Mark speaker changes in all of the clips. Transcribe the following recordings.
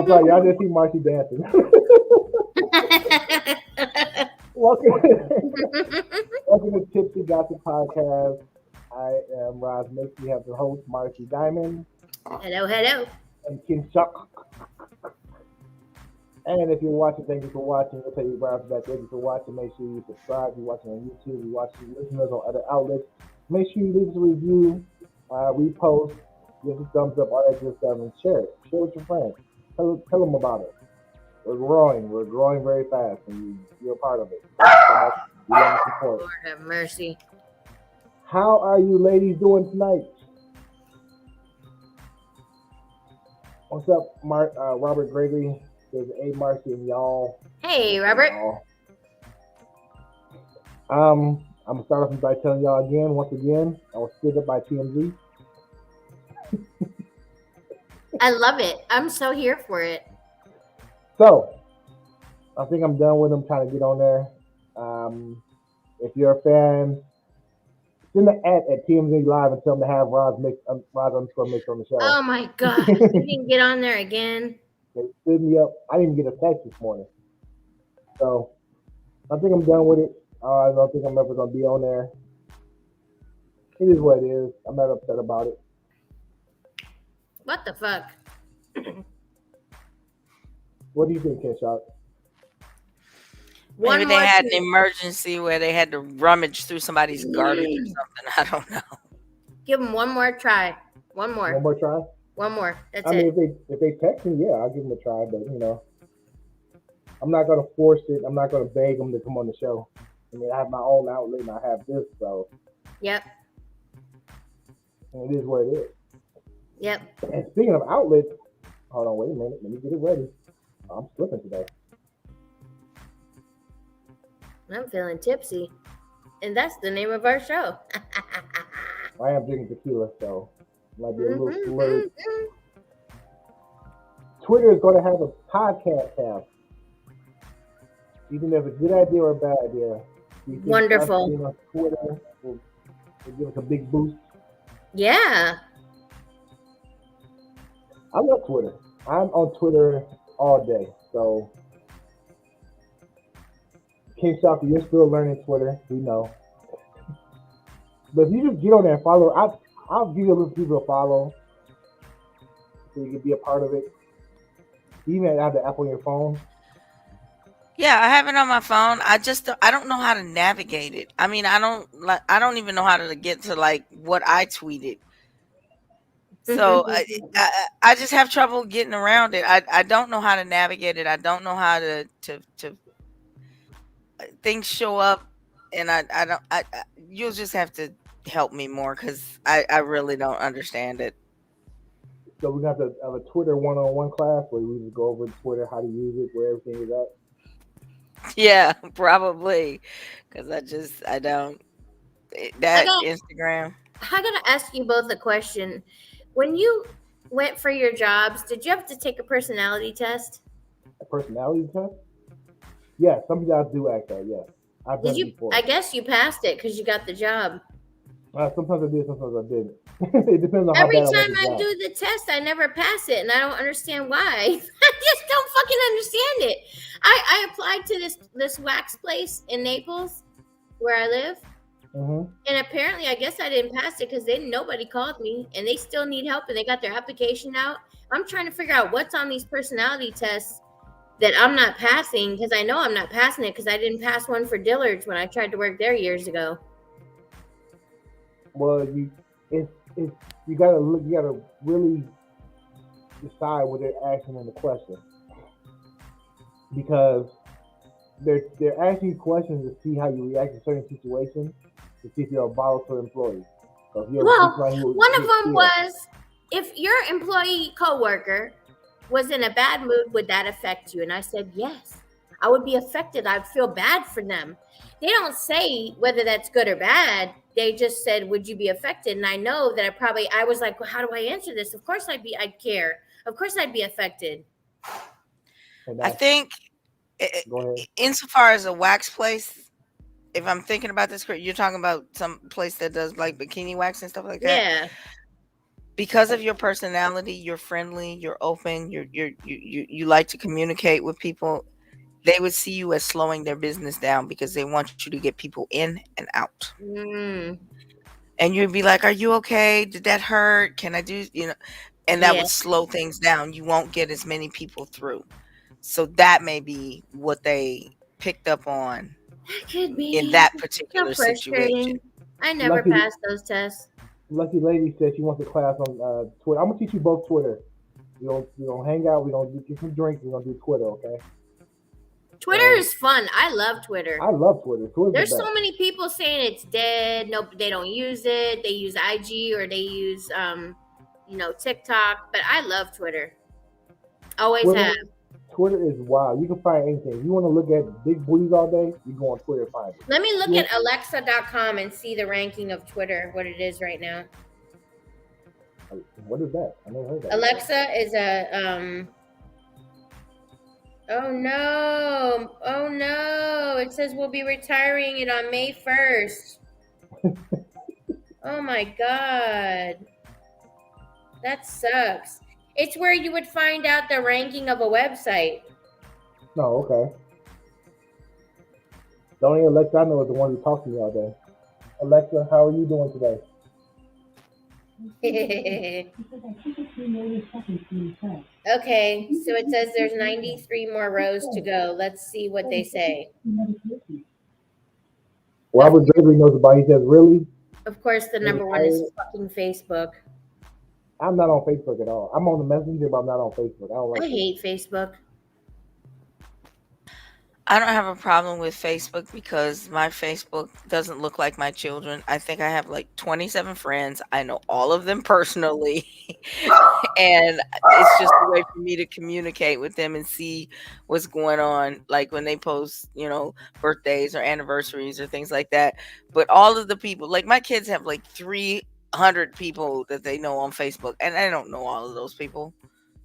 Speaker 1: sorry, y'all didn't see Marcy dancing. welcome, welcome to Tipsy Gossip Podcast. I am Ras Mixx. We have the host Marcy Diamond
Speaker 2: Hello.
Speaker 1: and Kinshok. And if you're watching, thank you for watching. We'll tell you right off the bat, thank you for watching. Make sure you subscribe. If you're watching on YouTube, you're watching listeners on other outlets. Make sure you leave us a review, repost, give us a thumbs up, all that good stuff, and share it. Share with your friends. Tell them about it. We're growing. We're growing very fast, and you're a part of it. Thank you so much. We love the support.
Speaker 2: Lord have mercy.
Speaker 1: How are you ladies doing tonight? What's up, Robert Gregory? There's A. Marcy and y'all.
Speaker 2: Hey, Robert.
Speaker 1: I'm gonna start off by telling y'all once again, I was stood up by TMZ.
Speaker 2: I love it. I'm so here for it.
Speaker 1: So, I think I'm done with them trying to get on there. If you're a fan, send an at TMZ Live and tell them to have Ras Mixx on the show.
Speaker 2: Oh my God. You didn't get on there again.
Speaker 1: They stood me up. I didn't even get a text this morning. So, I think I'm done with it. I don't think I'm ever going to be on there. It is what it is. I'm not upset about it.
Speaker 2: What the fuck?
Speaker 1: What do you think, Kinshok?
Speaker 3: Maybe they had an emergency where they had to rummage through somebody's garbage or something. I don't know.
Speaker 2: Give them one more try. One more.
Speaker 1: One more try?
Speaker 2: One more. That's
Speaker 1: I
Speaker 2: it.
Speaker 1: mean, if they text me, yeah, I'll give them a try. But, I'm not going to force it. I'm not going to beg them to come on the show. I mean, I have my own outlet and I have this, so.
Speaker 2: Yep.
Speaker 1: And it is what it is.
Speaker 2: Yep.
Speaker 1: And speaking of outlets, hold on, wait a minute. Let me get it ready. I'm slipping today.
Speaker 2: I'm feeling tipsy. And that's the name of our show.
Speaker 1: I am drinking tequila, so it might be a little slurred. Twitter is going to have a podcast tab. Even if it's a good idea or a bad idea.
Speaker 2: Wonderful.
Speaker 1: Twitter will give us a big boost.
Speaker 2: Yeah.
Speaker 1: I love Twitter. I'm on Twitter all day. So, Kinshok, you're still learning Twitter. We know. But if you just get on there and follow, I'll give you a little people to follow so you can be a part of it. You even have the app on your phone.
Speaker 3: Yeah, I have it on my phone. I don't know how to navigate it. I mean, I don't even know how to get to what I tweeted. So I just have trouble getting around it. I don't know how to navigate it. I don't know how to things show up, and you'll just have to help me more because I really don't understand it.
Speaker 1: So we're gonna have to have a Twitter one-on-one class where we just go over Twitter, how to use it, where everything is at.
Speaker 3: Yeah, probably, because I don't Instagram.
Speaker 2: I gotta ask you both a question. When you went for your jobs, did you have to take a personality test?
Speaker 1: A personality test? Yeah, some people do act that. Yes, I've done it before.
Speaker 2: I guess you passed it because you got the job.
Speaker 1: Sometimes I did, sometimes I didn't. It depends on how
Speaker 2: Every
Speaker 1: bad
Speaker 2: time
Speaker 1: I
Speaker 2: do the test, I never pass it, and I don't understand why. I just don't fucking understand it. I applied to this wax place in Naples, where I live, and apparently, I guess I didn't pass it because nobody called me, and they still need help, and they got their application out. I'm trying to figure out what's on these personality tests that I'm not passing, because I know I'm not passing it because I didn't pass one for Dillard's when I tried to work there years ago.
Speaker 1: Well, you gotta look. You gotta really decide what they're asking in the question, because they're asking you questions to see how you react to certain situations, to see if you're a volatile employee. So if
Speaker 2: one of them was, if your employee coworker was in a bad mood, would that affect you? And I said yes. I would be affected. I'd feel bad for them. They don't say whether that's good or bad. They just said, would you be affected? And I know that I was like, well, how do I answer this? Of course I'd care. Of course I'd be affected.
Speaker 3: I think insofar as a wax place, if I'm thinking about this, you're talking about some place that does bikini wax and stuff like that.
Speaker 2: Yeah.
Speaker 3: because of your personality, you're friendly, you're open, you like to communicate with people. They would see you as slowing their business down because they want you to get people in and out.
Speaker 2: Mm,
Speaker 3: And you'd be like, "Are you okay? Did that hurt? Can I do, you know?" And that
Speaker 2: yeah,
Speaker 3: would slow things down. You won't get as many people through. So that may be what they picked up on
Speaker 2: that could
Speaker 3: in
Speaker 2: be
Speaker 3: that
Speaker 2: so
Speaker 3: particular situation.
Speaker 2: frustrating. I never
Speaker 1: Lucky,
Speaker 2: passed those tests.
Speaker 1: lucky lady said she wants a class on Twitter. I'm gonna teach you both Twitter. We gonna hang out. We gonna get some drinks. We gonna do Twitter, okay?
Speaker 2: Twitter is fun. I love Twitter.
Speaker 1: I love Twitter. Twitter's
Speaker 2: There's
Speaker 1: the
Speaker 2: so
Speaker 1: best.
Speaker 2: many people saying it's dead. No, they don't use it. They use IG or they use TikTok. But I love Twitter. Always
Speaker 1: Twitter,
Speaker 2: have.
Speaker 1: Twitter is wild. You can find anything. You want to look at big booties all day? You go on Twitter and find it.
Speaker 2: Let me look at Alexa.com and see the ranking of Twitter, what it is right now.
Speaker 1: What is that? I never heard that.
Speaker 2: Alexa is a Oh no! It says we'll be retiring it on May 1st. Oh my god, that sucks. It's where you would find out the ranking of a website.
Speaker 1: Oh, okay. The only Alexa I know is the one who talks to me all day. Alexa, how are you doing today?
Speaker 2: Okay, so it says there's 93 more rows to go. Let's see what they say.
Speaker 1: Robert Gregory knows about it. He says, really?
Speaker 2: Of course, the number one is fucking Facebook.
Speaker 1: I'm not on Facebook at all. I'm on the Messenger, but I'm not on Facebook.
Speaker 2: I hate Facebook.
Speaker 3: I don't have a problem with Facebook because my Facebook doesn't look like my children. I think I have like 27 friends. I know all of them personally. And it's just a way for me to communicate with them and see what's going on. Like when they post, birthdays or anniversaries or things like that. But all of the people, like my kids have like 300 people that they know on Facebook. And I don't know all of those people.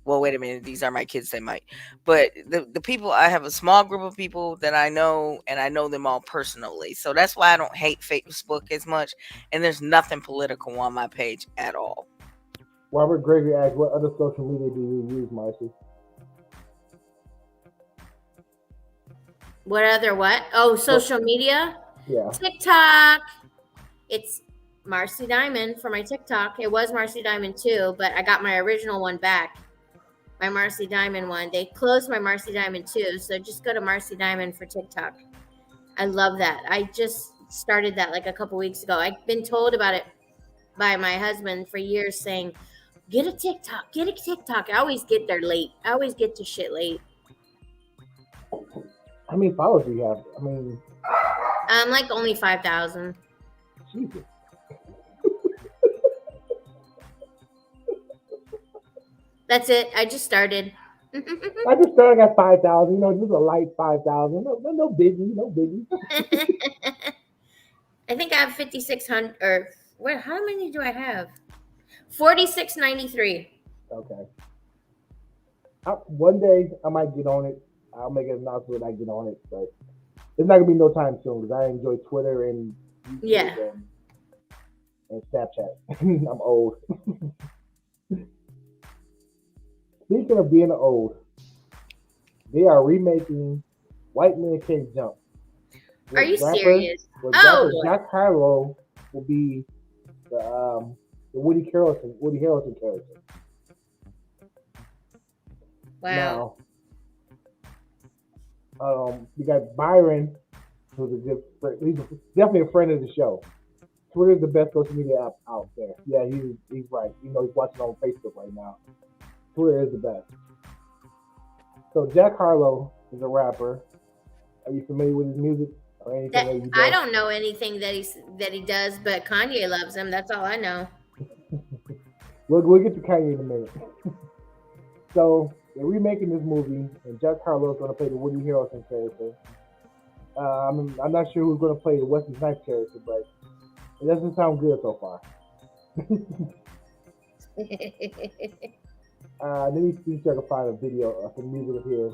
Speaker 3: Well, wait a minute, these are my kids, they might. But the people, I have a small group of people that I know, and I know them all personally. So that's why I don't hate Facebook as much. And there's nothing political on my page at all.
Speaker 1: Robert Gregory asked, what other social media do you use, Marcy?
Speaker 2: What other what? Oh, social media?
Speaker 1: Yeah.
Speaker 2: TikTok. It's Marcy Diamond for my TikTok. It was Marcy Diamond too, but I got my original one back. My Marcy Diamond one. They closed my Marcy Diamond too, so just go to Marcy Diamond for TikTok. I love that. I just started that like a couple weeks ago. I've been told about it by my husband for years, saying, get a TikTok, get a TikTok. I always get there late. I always get to shit late.
Speaker 1: How many followers do you have? I mean,
Speaker 2: I'm like only 5,000.
Speaker 1: Jesus.
Speaker 2: That's it. I just started.
Speaker 1: I just started at 5,000. Just a light 5,000. No biggie, no biggie.
Speaker 2: I think I have 5,600. Or what? How many do I have? 4,693.
Speaker 1: Okay. One day I might get on it. I'll make an announcement when I get on it, but it's not gonna be no time soon because I enjoy Twitter and YouTube and Snapchat. I'm old. Speaking of being old, they are remaking White Man Can't Jump.
Speaker 2: Are you serious?
Speaker 1: Rapper Jack Harlow will be the Woody Harrelson character.
Speaker 2: Wow.
Speaker 1: Now, we got Byron, who's a good friend. He's definitely a friend of the show. Twitter is the best social media app out there. Yeah, he's right. He's watching on Facebook right now. Twitter is the best. So Jack Harlow is a rapper. Are you familiar with his music or anything that he does?
Speaker 2: I don't know anything that he does, but Kanye loves him. That's all I know.
Speaker 1: We'll get to Kanye in a minute. So they're remaking this movie, and Jack Harlow is going to play the Woody Harrelson character. I'm not sure who's going to play the Wesley Snipes character, but it doesn't sound good so far. Let me see if I can find a video of the music of his.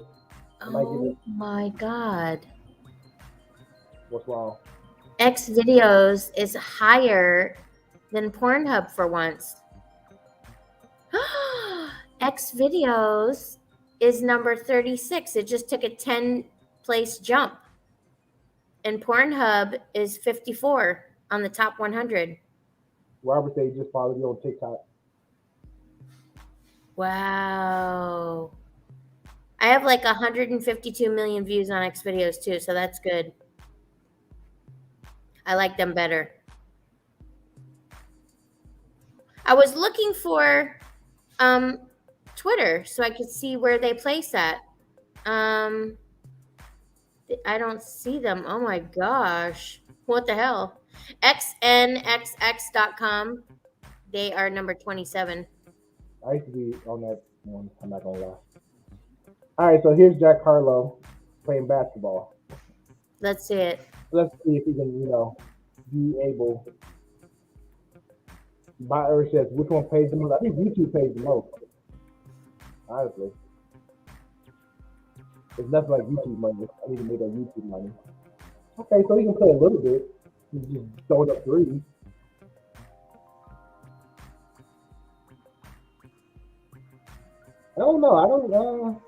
Speaker 2: Oh my god.
Speaker 1: What's wrong?
Speaker 2: X videos is higher than Pornhub for once. X videos is number 36. It just took a 10-place jump. And Pornhub is 54 on the top 100.
Speaker 1: Robert said he just followed you on TikTok.
Speaker 2: Wow. I have like 152 million views on X videos too, so that's good. I like them better. I was looking for Twitter so I could see where they place at. I don't see them. Oh my gosh. What the hell? xnxx.com. They are number 27.
Speaker 1: I used to be on that one. I'm not gonna lie. All right, so here's Jack Harlow playing basketball.
Speaker 2: Let's see it.
Speaker 1: Let's see if he can, be able. Buyer says which one pays the most. I think YouTube pays the most. Honestly, it's nothing like YouTube money. I need to make that YouTube money. Okay, so he can play a little bit. He's just throwing up threes. I don't know.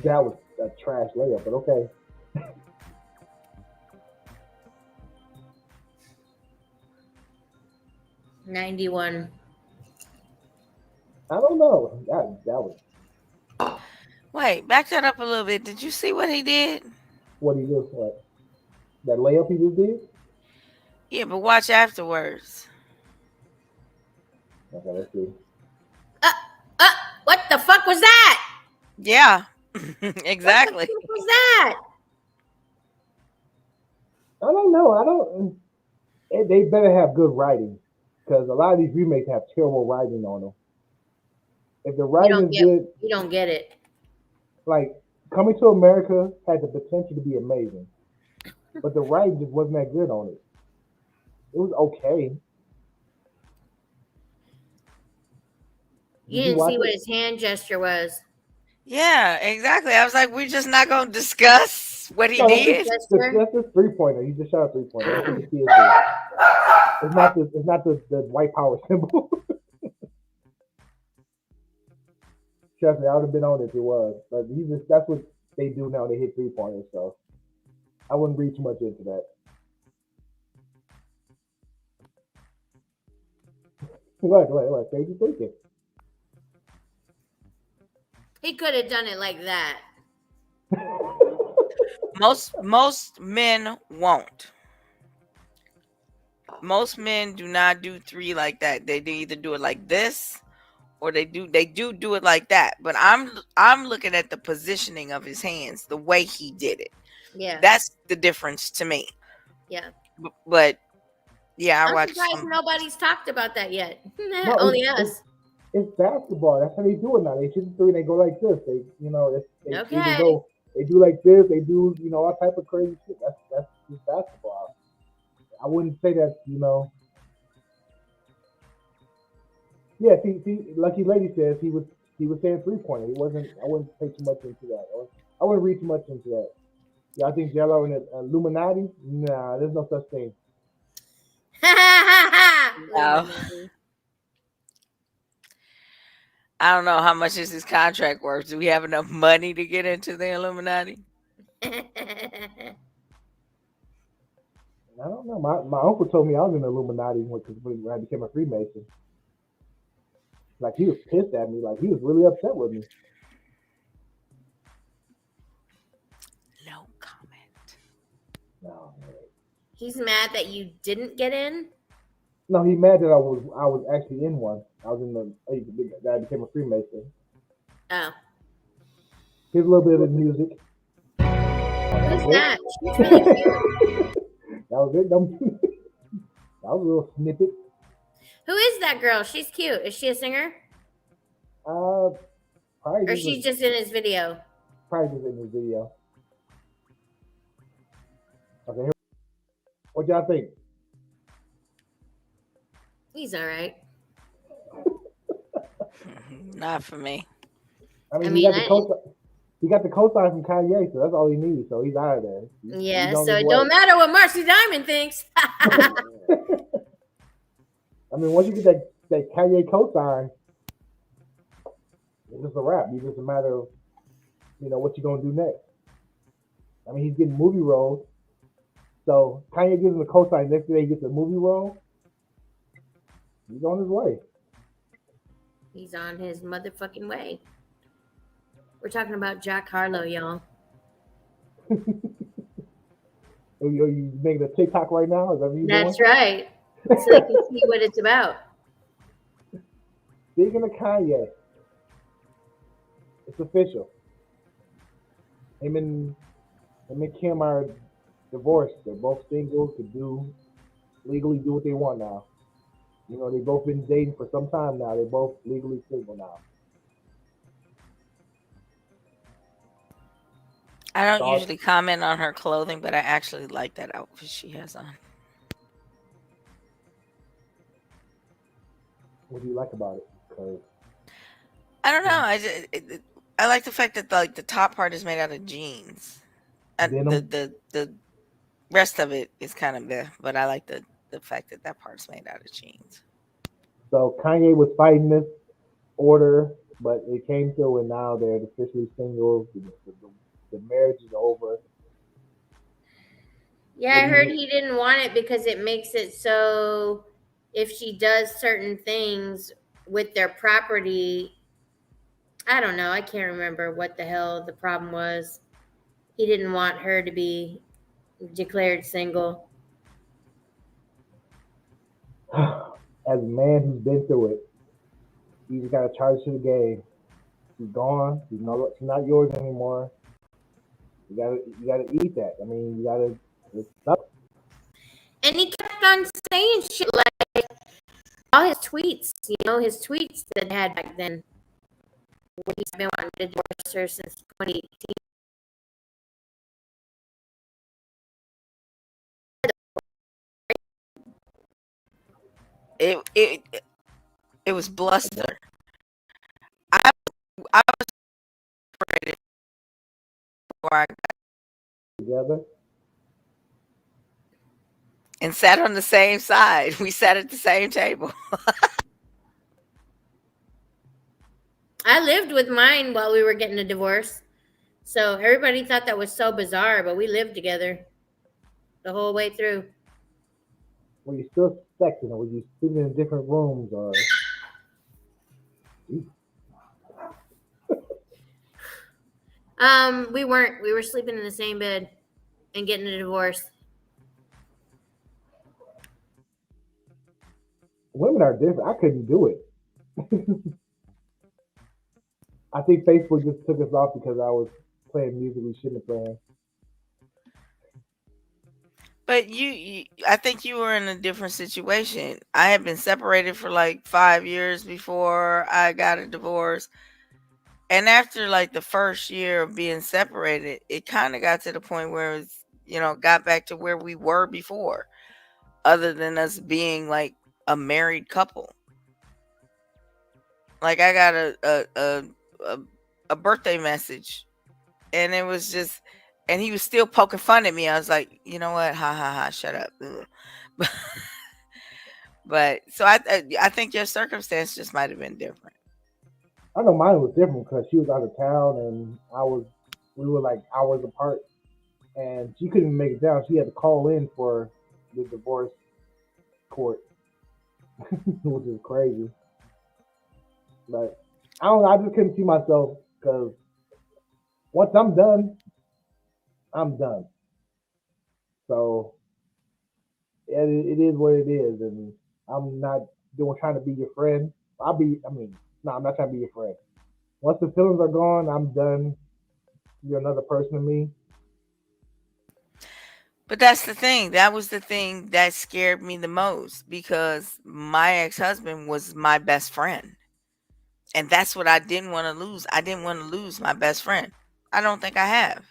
Speaker 1: That was a trash layup, but okay.
Speaker 2: 91.
Speaker 1: I don't know. That was.
Speaker 3: Wait, back that up a little bit. Did you see what he did?
Speaker 1: What he just what? That layup he just did?
Speaker 3: Yeah, but watch afterwards.
Speaker 1: Okay, let's see.
Speaker 2: What the fuck was that?
Speaker 3: Yeah, exactly.
Speaker 2: What the fuck was that?
Speaker 1: I don't know. They better have good writing because a lot of these remakes have terrible writing on them. If the writing is good,
Speaker 2: you don't get it.
Speaker 1: Like Coming to America had the potential to be amazing, but the writing just wasn't that good on it. It was okay.
Speaker 2: You didn't see what his hand gesture was.
Speaker 3: Yeah, exactly. I was like, we're just not going to discuss what he did.
Speaker 1: That's his 3-pointer. He just shot a 3-pointer. It's not the white power symbol. Trust me, I would have been on it if it was. But that's what they do now. They hit 3-pointers. So I wouldn't read too much into that. What? What you thinking?
Speaker 2: He could have done it like that.
Speaker 3: Most men won't. Most men do not do 3 like that. They either do it like this, or they do it like that. But I'm looking at the positioning of his hands, the way he did it.
Speaker 2: Yeah,
Speaker 3: that's the difference to me.
Speaker 2: Yeah,
Speaker 3: but yeah,
Speaker 2: I'm surprised nobody's talked about that yet.
Speaker 1: No,
Speaker 2: only us.
Speaker 1: It's basketball. That's how they do it now. They shoot the 3 and they go like this. They do like this. They do all type of crazy shit. That's just basketball. I wouldn't say that Yeah, see, Lucky Lady says he was saying 3-pointer. He wasn't. I wouldn't pay too much into that. I wouldn't read too much into that. Yeah, I think Jello and the Illuminati. Nah, there's no such thing.
Speaker 3: No. I don't know how much is his contract worth. Do we have enough money to get into the Illuminati?
Speaker 1: I don't know. My uncle told me I was in the Illuminati when I became a Freemason. Like, he was pissed at me. Like, he was really upset with me.
Speaker 3: No comment.
Speaker 1: No, man.
Speaker 2: He's mad that you didn't get in?
Speaker 1: No, he's mad that I was actually in one. I was in that I became a Freemason.
Speaker 2: Oh.
Speaker 1: Here's a little bit of the music.
Speaker 2: Who's that? She's really cute.
Speaker 1: That was it. That was a little snippet.
Speaker 2: Who is that girl? She's cute. Is she a singer?
Speaker 1: Probably.
Speaker 2: Or she's just in his video?
Speaker 1: Probably just in his video. Okay. What y'all think?
Speaker 2: He's all right.
Speaker 3: Not for me.
Speaker 1: I mean, he got the cosign from Kanye, so that's all he needs. So he's out of there.
Speaker 2: So it don't matter what Marcy Diamond thinks.
Speaker 1: I mean, once you get that Kanye cosign, just a wrap. It's just a matter of what you're gonna do next. I mean, he's getting movie roles. So Kanye gives him a cosign. Next day he gets a movie role. He's on his way.
Speaker 2: He's on his motherfucking way. We're talking about Jack Harlow, y'all.
Speaker 1: Are you making a TikTok right now? Is that what you're
Speaker 2: That's
Speaker 1: doing?
Speaker 2: right. So they can see what it's about.
Speaker 1: Speaking of Kanye, it's official. Him and Kim are divorced. They're both single. Could legally do what they want now. They've both been dating for some time now. They're both legally single now.
Speaker 3: I don't usually comment on her clothing, but I actually like that outfit she has on.
Speaker 1: What do you like about it? Because
Speaker 3: I don't know. I like the fact that the top part is made out of jeans, and the rest of it is kind of there. But I like the fact that part's made out of jeans.
Speaker 1: So Kanye was fighting this order, but it came through, and now they're officially single. The marriage is over.
Speaker 2: Yeah, I heard he didn't want it because it makes it so if she does certain things with their property, I don't know. I can't remember what the hell the problem was. He didn't want her to be declared single.
Speaker 1: As a man who's been through it, you just got to charge to the game. She's gone. She's not yours anymore. You gotta eat that. I mean, you gotta. It sucks.
Speaker 2: And he kept on saying shit like all his tweets. His tweets that he had back then. He's been wanting to divorce her since 2018.
Speaker 3: It was bluster. I was separated before I got
Speaker 1: together
Speaker 3: and sat on the same side. We sat at the same table.
Speaker 2: I lived with mine while we were getting a divorce. So everybody thought that was so bizarre, but we lived together the whole way through.
Speaker 1: Were you still sexing, or were you sitting in different rooms, or?
Speaker 2: We weren't. We were sleeping in the same bed and getting a divorce.
Speaker 1: Women are different. I couldn't do it. I think Facebook just took us off because I was playing music we shouldn't have played.
Speaker 3: But I think you were in a different situation. I had been separated for like 5 years before I got a divorce. And after like the first year of being separated, it kind of got to the point where it was, got back to where we were before, other than us being like a married couple. Like I got a birthday message, and it was just, and he was still poking fun at me. I was like, you know what? Ha ha ha! Shut up. But so I think your circumstance just might have been different.
Speaker 1: I know mine was different because she was out of town and we were like hours apart, and she couldn't make it down. She had to call in for the divorce court, which is crazy. But I don't know. I just couldn't see myself because once I'm done, I'm done. So it is what it is, and I'm not trying to be your friend. No, I'm not trying to be your friend. Once the feelings are gone, I'm done. You're another person to me.
Speaker 3: But that's the thing. That was the thing that scared me the most because my ex-husband was my best friend. And that's what I didn't want to lose. I didn't want to lose my best friend. I don't think I have.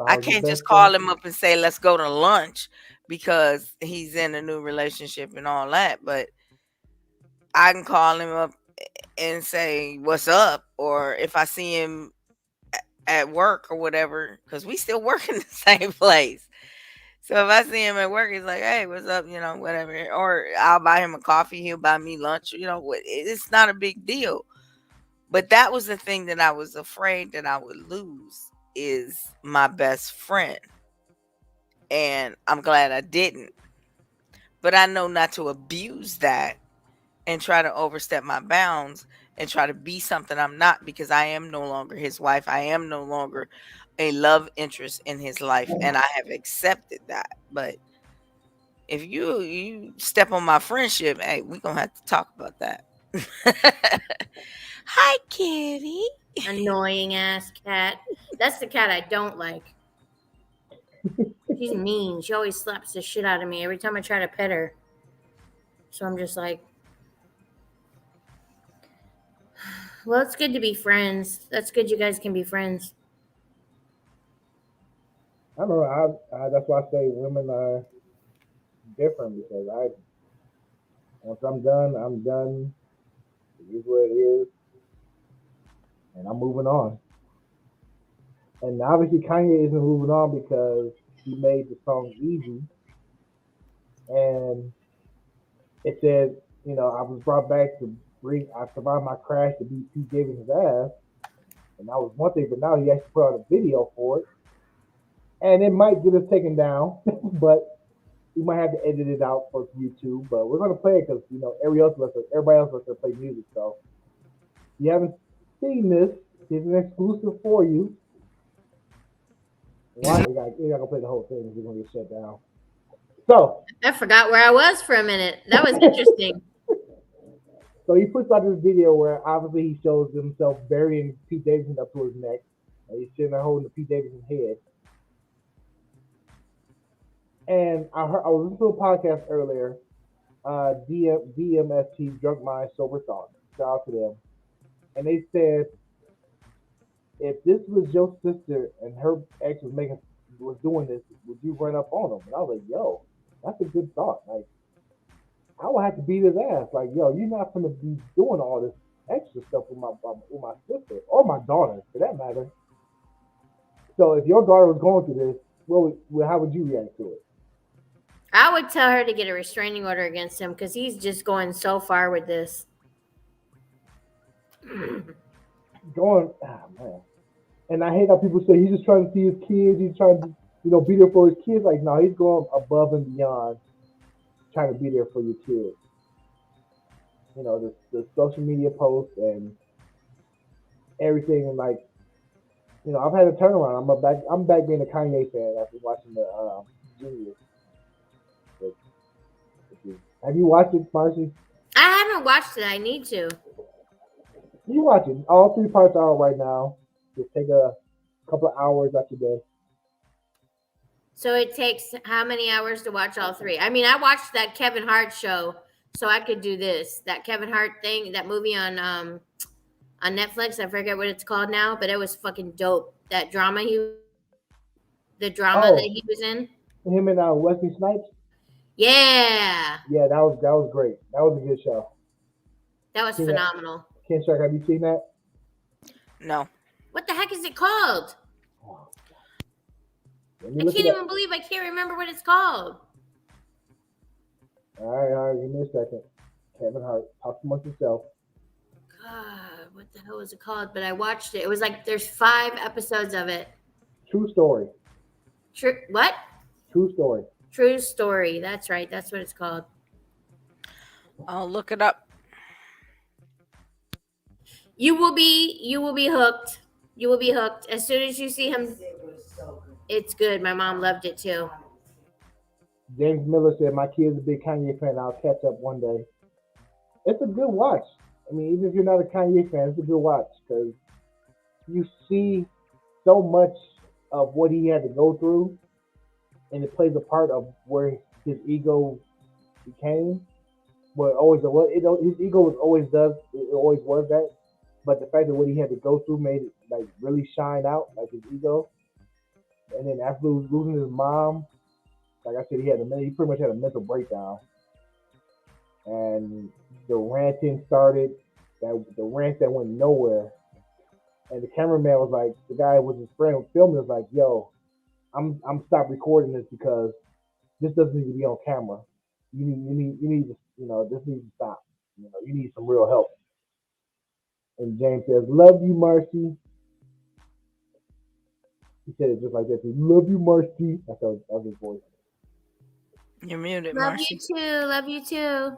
Speaker 3: I can't just call him up and say, let's go to lunch because he's in a new relationship and all that. But I can call him up and say, what's up? Or if I see him at work or whatever, because we still work in the same place. So if I see him at work, he's like, hey, what's up? Whatever. Or I'll buy him a coffee. He'll buy me lunch. It's not a big deal. But that was the thing that I was afraid that I would lose, is my best friend. And I'm glad I didn't. But I know not to abuse that and try to overstep my bounds and try to be something I'm not, because I am no longer his wife. I am no longer a love interest in his life, and I have accepted that. But if you step on my friendship, hey, we're gonna have to talk about that. Hi, kitty.
Speaker 2: Annoying ass cat. That's the cat I don't like. She's mean. She always slaps the shit out of me every time I try to pet her. So I'm just like, well, it's good to be friends. That's good you guys can be friends.
Speaker 1: I don't know. That's why I say women are different, because once I'm done, I'm done. It is what it is, and I'm moving on. And obviously, Kanye isn't moving on because he made the song Easy, and it said, I was brought back to I survived my crash to beat Pete Davidson's ass, and that was one thing. But now he actually put out a video for it, and it might get us taken down, but we might have to edit it out for YouTube. But we're gonna play it because everybody else lets us play music. So if you haven't seen this, here's an exclusive for you. Why you're not gonna play the whole thing? You're gonna get shut down. So
Speaker 2: I forgot where I was for a minute. That was interesting.
Speaker 1: So he puts out this video where obviously he shows himself burying Pete Davidson up to his neck. He's sitting there holding the Pete Davidson head. And I was listening to a podcast earlier, DMST, Drunk Mind, Sober Thoughts. Shout out to them. And they said, if this was your sister and her ex was doing this, would you run up on him? And I was like, yo, that's a good thought. Like, I would have to beat his ass. Like, yo, you're not gonna be doing all this extra stuff with my sister or my daughter, for that matter. So if your daughter was going through this, how would you react to it?
Speaker 2: I would tell her to get a restraining order against him because he's just going so far with this.
Speaker 1: Man. And I hate how people say he's just trying to see his kids. He's trying to, be there for his kids. Like, no, he's going above and beyond trying to be there for your kids. The social media posts and everything, and like, I've had a turnaround. I'm back being a Kanye fan after watching the Genius. Have you watched it, Marcy?
Speaker 2: I haven't watched it. I need to.
Speaker 1: You watch it. All 3 parts are out right now. Just take a couple of hours out your day.
Speaker 2: So it takes how many hours to watch all 3? I mean, I watched that Kevin Hart show, so I could do this. That Kevin Hart thing, that movie on Netflix. I forget what it's called now, but it was fucking dope. That drama that he was in.
Speaker 1: Him and Wesley Snipes.
Speaker 2: Yeah.
Speaker 1: Yeah, that was great. That was a good show.
Speaker 2: That was phenomenal.
Speaker 1: Kinshok, have you seen that?
Speaker 3: No.
Speaker 2: What the heck is it called?
Speaker 1: Oh,
Speaker 2: I can't even believe I can't remember what it's called.
Speaker 1: All right, give me a second. Kevin Hart, talk amongst yourself.
Speaker 2: God, what the hell was it called? But I watched it. It was like there's 5 episodes of it.
Speaker 1: True Story.
Speaker 2: What?
Speaker 1: True Story.
Speaker 2: True Story. That's right. That's what it's called.
Speaker 3: I'll look it up.
Speaker 2: You will be hooked. You will be hooked as soon as you see him. It's good. My mom loved it too.
Speaker 1: James Miller said, "My kid's a big Kanye fan. I'll catch up one day." It's a good watch. I mean, even if you're not a Kanye fan, it's a good watch because you see so much of what he had to go through, and it plays a part of where his ego became. His ego always was that, but the fact that what he had to go through made it like really shine out, like his ego. And then after losing his mom, like I said, he pretty much had a mental breakdown, and the ranting started. The rant that went nowhere, and the cameraman was like, the guy with his friend filming was like, "Yo, I'm stop recording this because this doesn't need to be on camera. You need to, this needs to stop. You need some real help." And James says, "Love you, Marcy." He said it just like that. "Love you, Marcy." That was his voice.
Speaker 3: You're muted,
Speaker 2: Love
Speaker 3: Marcy.
Speaker 2: you too. Love you too.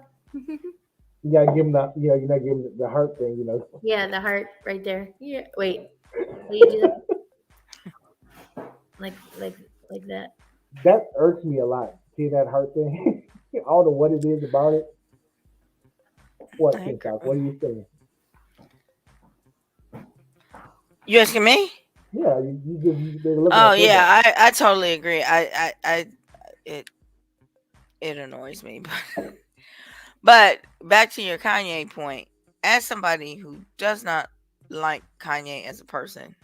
Speaker 1: You gotta give him the, you gotta give him the heart thing,
Speaker 2: Yeah, the heart right there. Yeah. Wait. How do you do that? Like that.
Speaker 1: That irks me a lot. See that heart thing? I don't know what it is about it. What, Kinshok? What are you saying?
Speaker 3: You asking me?
Speaker 1: Yeah, they're looking
Speaker 3: Oh
Speaker 1: at your
Speaker 3: yeah,
Speaker 1: back.
Speaker 3: I totally agree. It annoys me, but back to your Kanye point. As somebody who does not like Kanye as a person,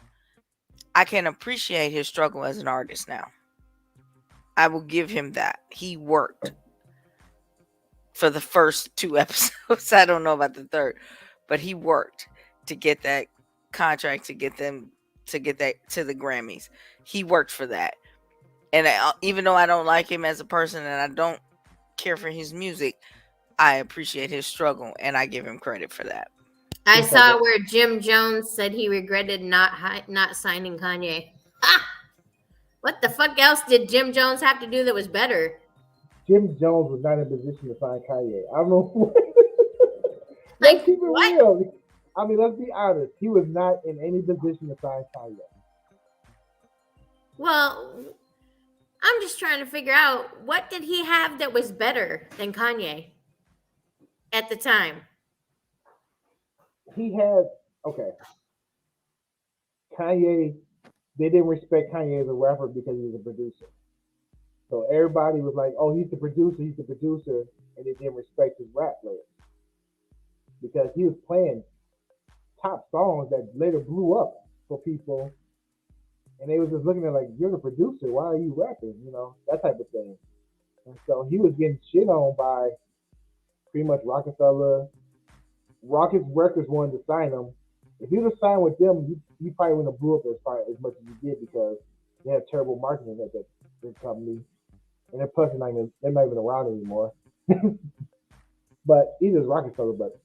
Speaker 3: I can appreciate his struggle as an artist now. I will give him that. He worked for the first 2 episodes. I don't know about the third, but he worked to get that contract, to get that to the Grammys. He worked for that. And even though I don't like him as a person and I don't care for his music, I appreciate his struggle and I give him credit for that.
Speaker 2: I saw where Jim Jones said he regretted not signing Kanye. Ah! What the fuck else did Jim Jones have to do that was better?
Speaker 1: Jim Jones was not in position to sign Kanye. I don't know.
Speaker 2: Like,
Speaker 1: Let's keep it
Speaker 2: what?
Speaker 1: real. I mean, let's be honest. He was not in any position to sign Kanye.
Speaker 2: Well, I'm just trying to figure out what did he have that was better than Kanye at the time?
Speaker 1: He had, okay, Kanye, they didn't respect Kanye as a rapper because he was a producer. So everybody was like, "Oh, he's the producer, and they didn't respect his rap lyrics because he was playing top songs that later blew up for people, and they was just looking at it like, "You're the producer, why are you rapping?" That type of thing. And so he was getting shit on by pretty much Rockefeller. Rocket's Records wanted to sign him. If he would have signed with them, you probably wouldn't have blew up as much as you did because they had terrible marketing at that company. And then plus they're not even around anymore. But either is Rockefeller, but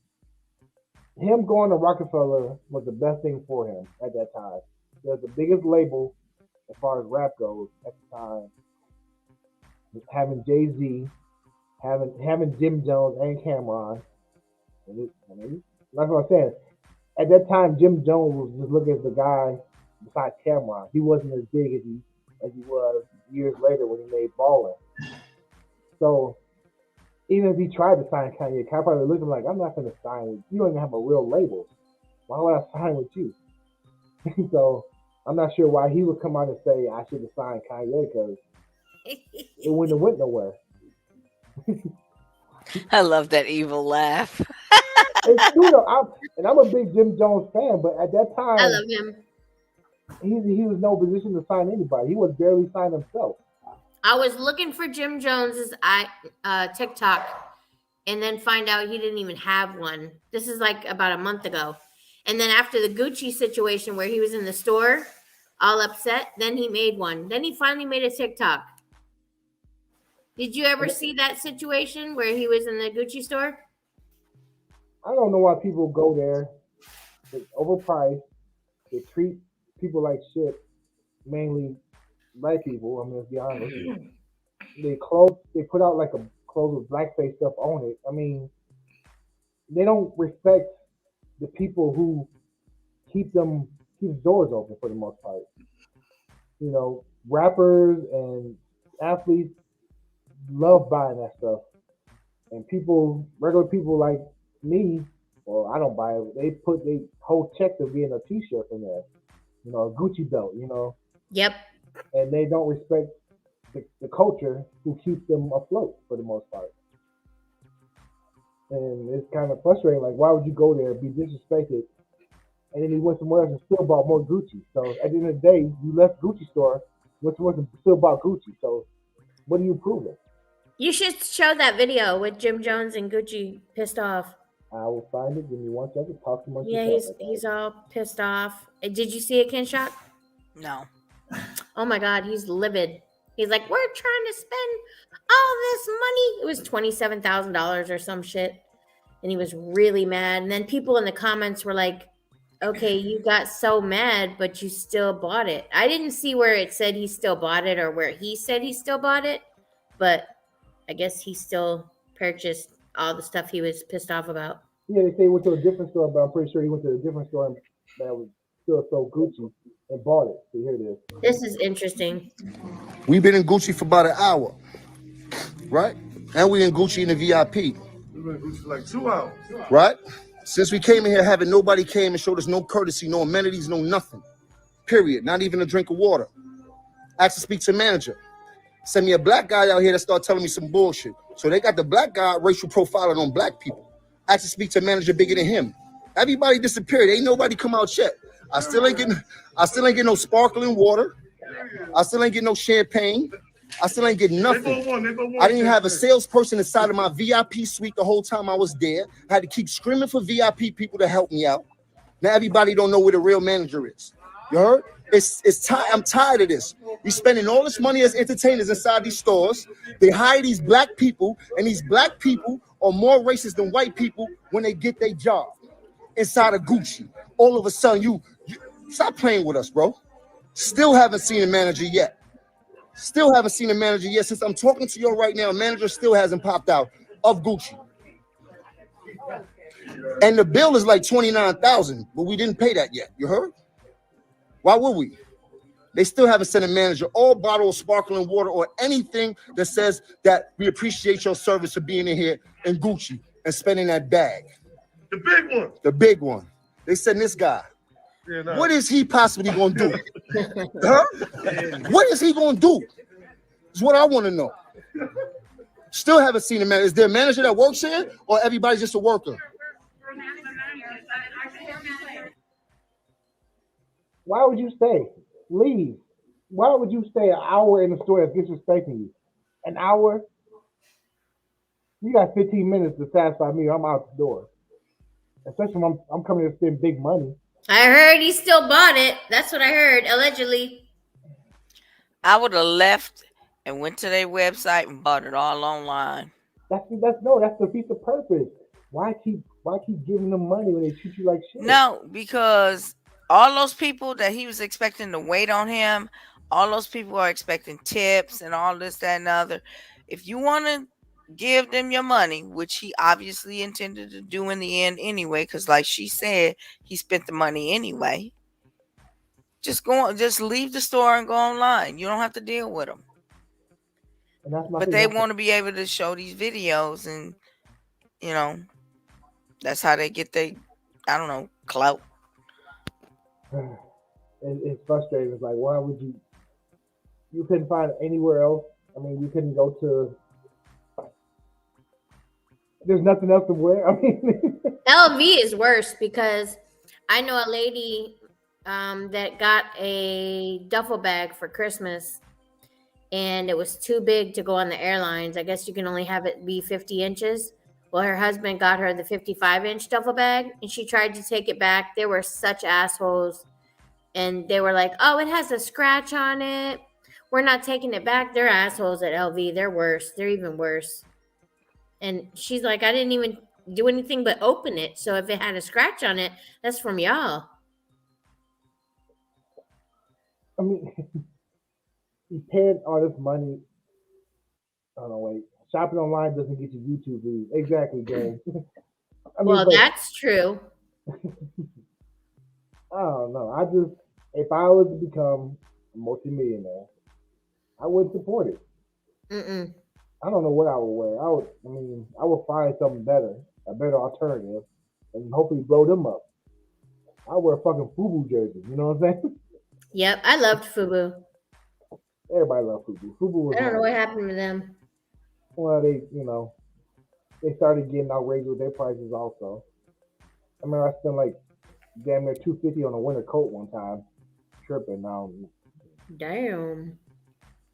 Speaker 1: him going to Rockefeller was the best thing for him at that time. It was the biggest label as far as rap goes at the time. Having Jay-Z, having Jim Jones and Cameron. That's what I'm saying. At that time, Jim Jones was just looking at the guy besides Cameron. He wasn't as big as he was years later when he made Ballin'. So even if he tried to sign Kanye, Kanye probably looked at him like, "I'm not going to sign with you. You don't even have a real label. Why would I sign with you?" So I'm not sure why he would come out and say I should have signed Kanye because it wouldn't have went nowhere.
Speaker 3: I love that evil laugh.
Speaker 1: It's true though. I'm a big Jim Jones fan, but at that time,
Speaker 2: I love him.
Speaker 1: He was no position to sign anybody. He was barely signed himself.
Speaker 2: I was looking for Jim Jones's TikTok, and then find out he didn't even have one. This is like about a month ago. And then after the Gucci situation where he was in the store, all upset, then he made one. Then he finally made a TikTok. Did you ever see that situation where he was in the Gucci store?
Speaker 1: I don't know why people go there. It's overpriced. They treat people like shit, mainly black people. I mean, let's be honest. They put out like a clothes with blackface stuff on it. I mean, they don't respect the people who keep doors open for the most part. Rappers and athletes love buying that stuff, and regular people like me, well, I don't buy it. They whole check to be in a T-shirt in there, a Gucci belt,
Speaker 2: Yep.
Speaker 1: And they don't respect the culture who keeps them afloat for the most part. And it's kind of frustrating. Like, why would you go there, be disrespected, and then you went somewhere else and still bought more Gucci? So at the end of the day, you left Gucci store, went somewhere and still bought Gucci. So what are you proving?
Speaker 2: You should show that video with Jim Jones and Gucci pissed off.
Speaker 1: I will find it. Give me 1 second. Talk to myself.
Speaker 2: Yeah, he's all pissed off. Did you see it, Kinshok?
Speaker 3: No.
Speaker 2: Oh my God, he's livid. He's like, we're trying to spend all this money. It was $27,000 or some shit. And he was really mad. And then people in the comments were like, okay, you got so mad, but you still bought it. I didn't see where it said he still bought it or where he said he still bought it, but I guess he still purchased all the stuff he was pissed off about.
Speaker 1: Yeah, they say he went to a different store, but I'm pretty sure he went to a different store that was still so Gucci and bought it. So here it is.
Speaker 2: This is interesting.
Speaker 4: We've been in Gucci for about an hour, right? And we in Gucci in the VIP.
Speaker 5: We've been in Gucci for like 2 hours.
Speaker 4: Right? Since we came in here, having nobody came and showed us no courtesy, no amenities, no nothing. Period. Not even a drink of water. Asked to speak to the manager. Send me a black guy out here that start telling me some bullshit. So they got the black guy racial profiling on black people. Asked to speak to a manager bigger than him. Everybody disappeared. Ain't nobody come out yet. I still ain't getting no sparkling water. I still ain't getting no champagne. I still ain't getting nothing. I didn't have a salesperson inside of my VIP suite the whole time I was there. I had to keep screaming for VIP people to help me out. Now everybody don't know where the real manager is. You heard? I'm tired of this. We spending all this money as entertainers inside these stores. They hire these black people, and these black people are more racist than white people when they get their job inside of Gucci. All of a sudden, you stop playing with us, bro. Still haven't seen a manager yet. Still haven't seen a manager yet. Since I'm talking to you right now, a manager still hasn't popped out of Gucci. And the bill is like $29,000, but we didn't pay that yet. You heard? Why would we? They still haven't sent a manager or bottle of sparkling water or anything that says that we appreciate your service for being in here in Gucci and spending that bag.
Speaker 5: The big one.
Speaker 4: The big one. They sent this guy.
Speaker 5: Yeah, no.
Speaker 4: What is he possibly going to do? Huh? What is he going to do? Is what I want to know. Still haven't seen a manager. Is there a manager that works here or everybody's just a worker?
Speaker 1: Why would you stay? Leave. Why would you stay an hour in the store that's disrespecting you? An hour? You got 15 minutes to satisfy me. I'm out the door. Especially when I'm coming to spend big money.
Speaker 2: I heard he still bought it. That's what I heard, allegedly.
Speaker 3: I would have left and went to their website and bought it all online.
Speaker 1: That's defeats the purpose. Why keep giving them money when they treat you like shit?
Speaker 3: No, because all those people that he was expecting to wait on him, all those people are expecting tips and all this, that, and the other. If you want to give them your money, which he obviously intended to do in the end anyway, because like she said, he spent the money anyway. Just leave the store and go online. You don't have to deal with them. But they want to be able to show these videos, and that's how they get their, I don't know, clout.
Speaker 1: It's frustrating. It's like, why would you couldn't find it anywhere else? I mean, you couldn't go to, there's nothing else to wear. I mean,
Speaker 2: LV is worse because I know a lady that got a duffel bag for Christmas and it was too big to go on the airlines. I guess you can only have it be 50 inches. Well, her husband got her the 55-inch duffel bag and she tried to take it back. They were such assholes. And they were like, oh, it has a scratch on it. We're not taking it back. They're assholes at LV. They're worse. They're even worse. And she's like, I didn't even do anything but open it. So if it had a scratch on it, that's from y'all.
Speaker 1: I mean, you paid all this money. Oh, no, wait. Shopping online doesn't get you YouTube views. Exactly, James.
Speaker 2: That's true.
Speaker 1: I don't know. If I was to become a multimillionaire, I wouldn't support it. I don't know what I would wear. I would find something better, a better alternative, and hopefully blow them up. I wear a fucking FUBU jersey. You know what I'm saying?
Speaker 2: Yep, I loved FUBU.
Speaker 1: Everybody loved FUBU. FUBU was
Speaker 2: I don't know what happened to them.
Speaker 1: Well, they started getting outrageous with their prices also. I remember I spent like damn near $250 on a winter coat one time. Tripping now.
Speaker 2: Damn.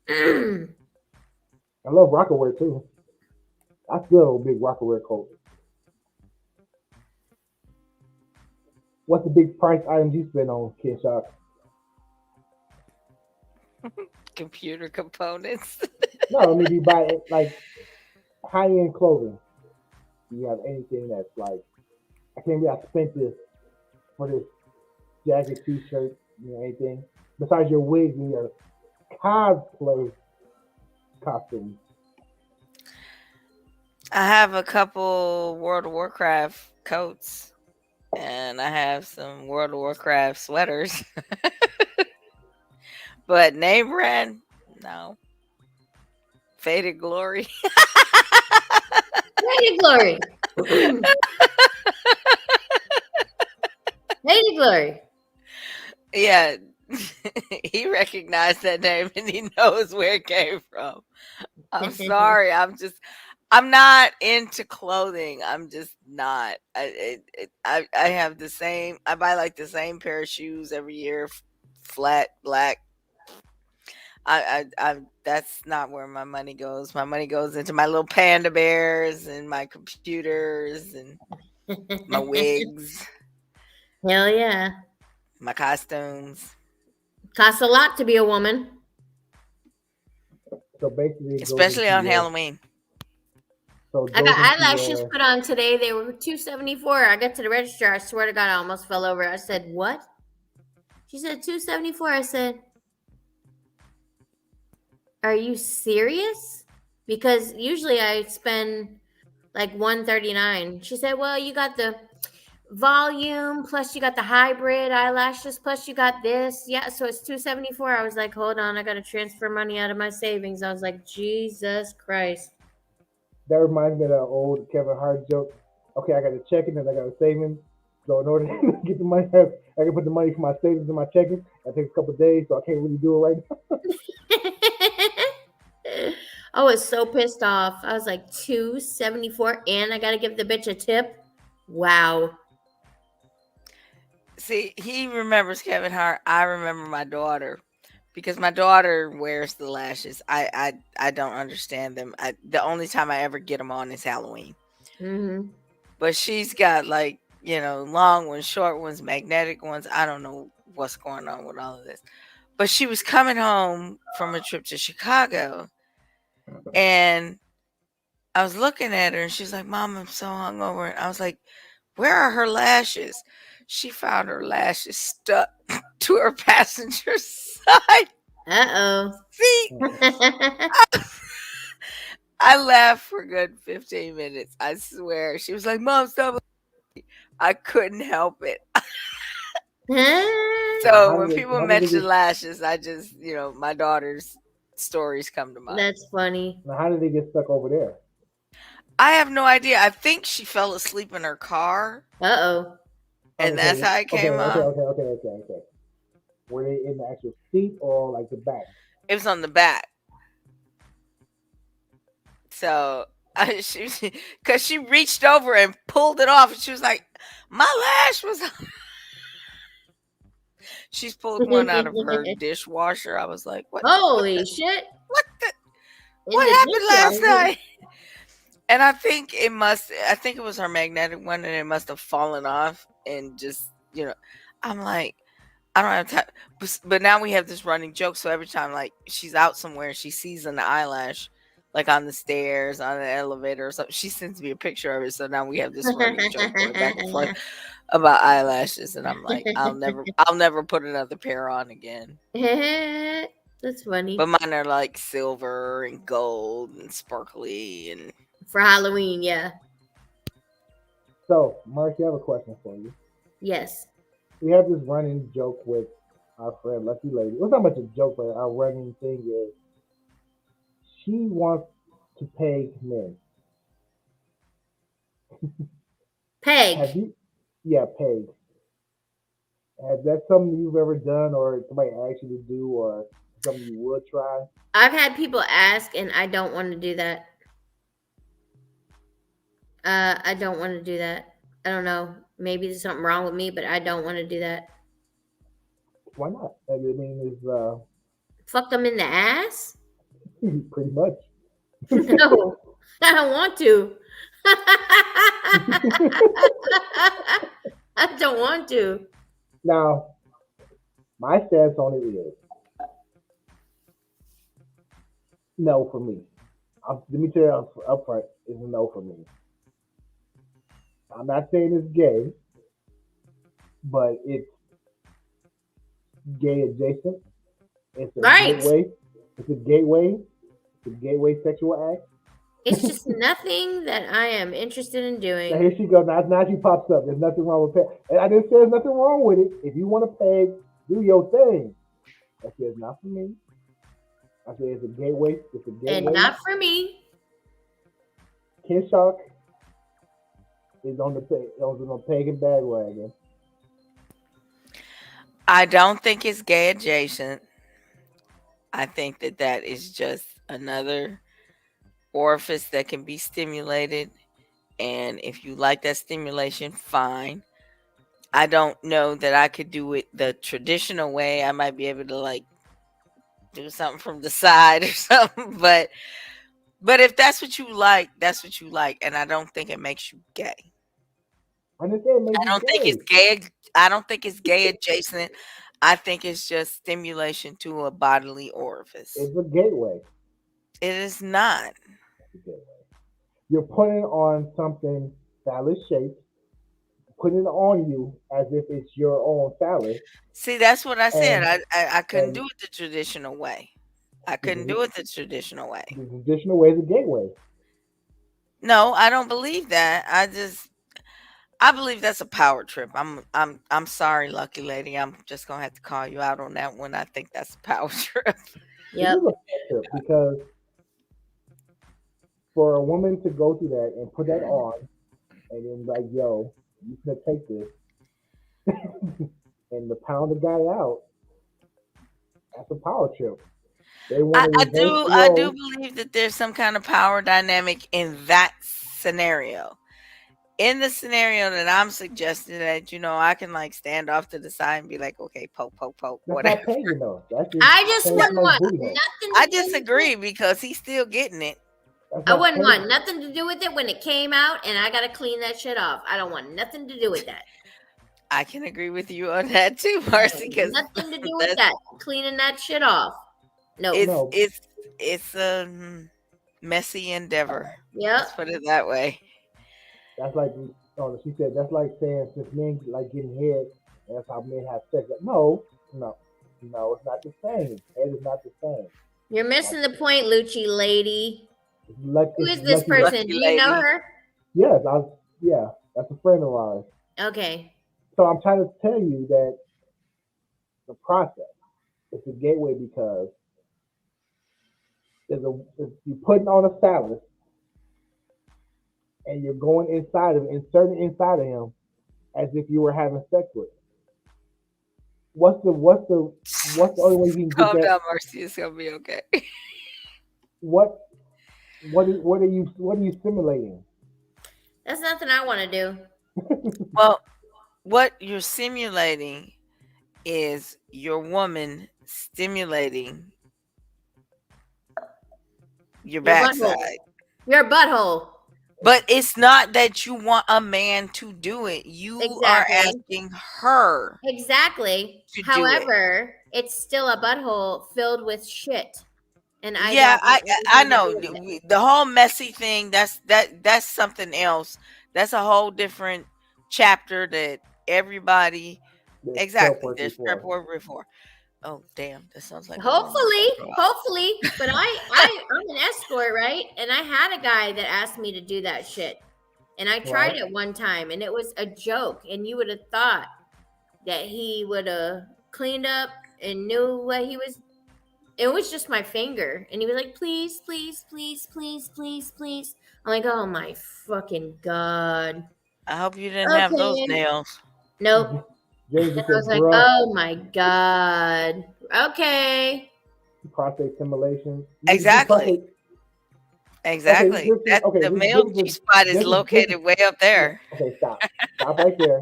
Speaker 1: I love Rockaware too. I still have a big Rockaware coat. What's the big price items you spend on Kinshok?
Speaker 3: Computer components.
Speaker 1: No, I mean, you buy like high-end clothing. Do you have anything that's like, I can't believe I spent this for this jacket, t-shirt, anything besides your wigs and your cosplay costumes?
Speaker 3: I have a couple World of Warcraft coats, and I have some World of Warcraft sweaters. But name brand, no. Faded Glory.
Speaker 2: Lady Glory. Lady Glory.
Speaker 3: Yeah, he recognized that name and he knows where it came from. I'm sorry. I'm not into clothing. I'm just not. I have the same. I buy like the same pair of shoes every year, flat black. That's not where my money goes. My money goes into my little panda bears and my computers and my wigs,
Speaker 2: Hell yeah.
Speaker 3: my costumes.
Speaker 2: Costs a lot to be a woman.
Speaker 1: So basically,
Speaker 3: Especially on Halloween.
Speaker 1: So
Speaker 2: I got eyelashes put on today. They were $274. I got to the register. I swear to God, I almost fell over. I said, "What?" She said $274. I said, "Are you serious?" Because usually I spend like $139. She said, "Well, you got the volume plus you got the hybrid eyelashes plus you got this." Yeah, so it's $274. I was like, "Hold on, I got to transfer money out of my savings." I was like, "Jesus Christ."
Speaker 1: That reminds me of that old Kevin Hart joke. Okay, I got a checking and I got a savings. So in order to get the money, I can put the money from my savings in my checking. That takes a couple of days, so I can't really do it right now.
Speaker 2: I was so pissed off. I was like, $274 and I gotta give the bitch a tip. Wow.
Speaker 3: See, he remembers Kevin Hart. I remember my daughter because my daughter wears the lashes. I don't understand them. The only time I ever get them on is Halloween.
Speaker 2: Mm-hmm.
Speaker 3: But she's got like long ones, short ones, magnetic ones. I don't know what's going on with all of this. But she was coming home from a trip to Chicago, and I was looking at her, and she's like, "Mom, I'm so hungover." And I was like, "Where are her lashes?" She found her lashes stuck to her passenger side.
Speaker 2: Uh-oh.
Speaker 3: See, I laughed for a good 15 minutes. I swear. She was like, "Mom, stop." I couldn't help it. So when people mention lashes, I just, my daughter's stories come to mind.
Speaker 2: That's funny.
Speaker 1: Now, how did they get stuck over there?
Speaker 3: I have no idea. I think she fell asleep in her car.
Speaker 2: Uh-oh.
Speaker 3: And that's how it came off.
Speaker 1: Okay. Were they in the actual seat or like the back?
Speaker 3: It was on the back. So, because she reached over and pulled it off, and she was like, "My lash was." She's pulled one out of her dishwasher. I was like, "What?
Speaker 2: Holy shit!
Speaker 3: What happened last night?" And I think it was her magnetic one, and it must have fallen off, and just I'm like, I don't have time. But now we have this running joke. So every time like she's out somewhere, she sees an eyelash, like on the stairs, on the elevator or something, she sends me a picture of it. So now we have this running joke going back and forth about eyelashes, and I'm like, I'll never put another pair on again.
Speaker 2: That's funny.
Speaker 3: But mine are like silver and gold and sparkly and
Speaker 2: for Halloween, yeah.
Speaker 1: So, Marcy, I have a question for you.
Speaker 2: Yes.
Speaker 1: We have this running joke with our friend Lucky Lady. It's not much a joke, but our running thing is she wants to peg men.
Speaker 2: Peg.
Speaker 1: Peg. Has that something you've ever done, or somebody asked you to do, or something you would try?
Speaker 2: I've had people ask, and I don't want to do that. I don't want to do that. I don't know. Maybe there's something wrong with me, but I don't want to do that.
Speaker 1: Why not? I mean, it's
Speaker 2: fuck them in the ass.
Speaker 1: Pretty much.
Speaker 2: No, I don't want to. I don't want to.
Speaker 1: Now, my stance on it is no for me. Let me tell you up front, it's a no for me. I'm not saying it's gay, but it's gay adjacent. It's a
Speaker 2: Right.
Speaker 1: gateway. It's a gateway. It's a gateway sexual act.
Speaker 2: It's just nothing that I am interested in
Speaker 1: Now
Speaker 2: doing.
Speaker 1: here she goes. Now she pops up. There's nothing wrong with peg. And I didn't say there's nothing wrong with it. If you want to peg, do your thing. I said it's not for me. I said it's a gateway. It's a gateway.
Speaker 2: And not for me.
Speaker 1: Kinshok is on the pagan bandwagon.
Speaker 3: I don't think it's gay adjacent. I think that is just another orifice that can be stimulated. And if you like that stimulation, fine. I don't know that I could do it the traditional way. I might be able to like do something from the side or something. But if that's what you like, that's what you like. And I don't think it makes you gay.
Speaker 1: I don't
Speaker 3: think it's gay. I don't think it's gay adjacent. I think it's just stimulation to a bodily orifice.
Speaker 1: It's a gateway.
Speaker 3: It is not.
Speaker 1: You're putting on something phallus shaped, putting it on you as if it's your own phallus.
Speaker 3: See, that's what I said. I couldn't do it the traditional way. I couldn't do it the traditional way.
Speaker 1: The traditional way is a gateway.
Speaker 3: No, I don't believe that. I believe that's a power trip. I'm sorry, lucky lady. I'm just gonna have to call you out on that one. I think that's a power trip.
Speaker 2: Yep.
Speaker 1: Because for a woman to go through that and put that on, and then like, yo, you can take this, and to pound the guy out, that's a power trip.
Speaker 3: I do believe that there's some kind of power dynamic in that scenario. In the scenario that I'm suggesting, that I can like stand off to the side and be like, okay, poke,
Speaker 1: that's
Speaker 3: whatever.
Speaker 1: Not paying, though.
Speaker 2: I just wouldn't want nothing.
Speaker 3: I disagree because he's still getting it.
Speaker 2: I wouldn't want nothing to do with it when it came out, and I gotta clean that shit off. I don't want nothing to do with that.
Speaker 3: I can agree with you on that too, Marcy. Because
Speaker 2: nothing to do with that. Cleaning that shit off. No,
Speaker 3: it's a messy endeavor.
Speaker 2: Yeah,
Speaker 3: let's put it that way.
Speaker 1: That's like, she said, that's like saying since men like getting head, that's how men have sex. No, it's not the same. Head is not the same.
Speaker 2: You're missing the point, Lucci lady. Who is this
Speaker 1: Lucky
Speaker 2: person? Do you know her?
Speaker 1: Yes, that's a friend of ours.
Speaker 2: Okay.
Speaker 1: So I'm trying to tell you that the process is a gateway because you're putting on a phallus and you're going inside of him, inserting inside of him as if you were having sex with him. What's the only way you can get
Speaker 3: Calm
Speaker 1: that?
Speaker 3: down, Marcy. It's gonna be okay.
Speaker 1: What are you simulating?
Speaker 2: That's nothing I want to do.
Speaker 3: Well, what you're simulating is your woman stimulating your backside.
Speaker 2: Your butthole.
Speaker 3: But it's not that you want a man to do it. You are asking her.
Speaker 2: Exactly. However, it's still a butthole filled with shit. And
Speaker 3: I know the whole messy thing. That's something else. That's a whole different chapter that everybody. Exactly. There's prep work before. Oh damn! That sounds like
Speaker 2: hopefully. But I'm an escort, right? And I had a guy that asked me to do that shit, and I tried it one time, and it was a joke. And you would have thought that he would have cleaned up and knew what he was. It was just my finger, and he was like, "Please, please, please, please, please, please." I'm like, "Oh my fucking god!"
Speaker 3: I hope you didn't have those nails.
Speaker 2: Nope. And I was like, "Oh my god!" Okay.
Speaker 1: Prostate stimulation.
Speaker 3: Exactly. The male G spot is located way up there.
Speaker 1: Okay, stop right there.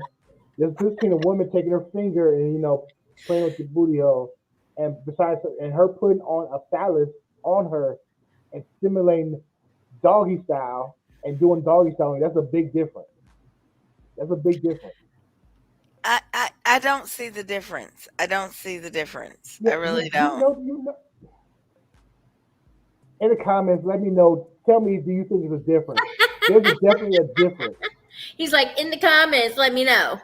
Speaker 1: There's between a woman taking her finger and playing with your booty hole, and besides, and her putting on a phallus on her and stimulating doggy style and doing doggy style. That's a big difference.
Speaker 3: I don't see the difference. I really don't.
Speaker 1: In the comments, let me know. Tell me, do you think there's a difference? There's definitely a difference.
Speaker 2: He's like, in the comments, let me know.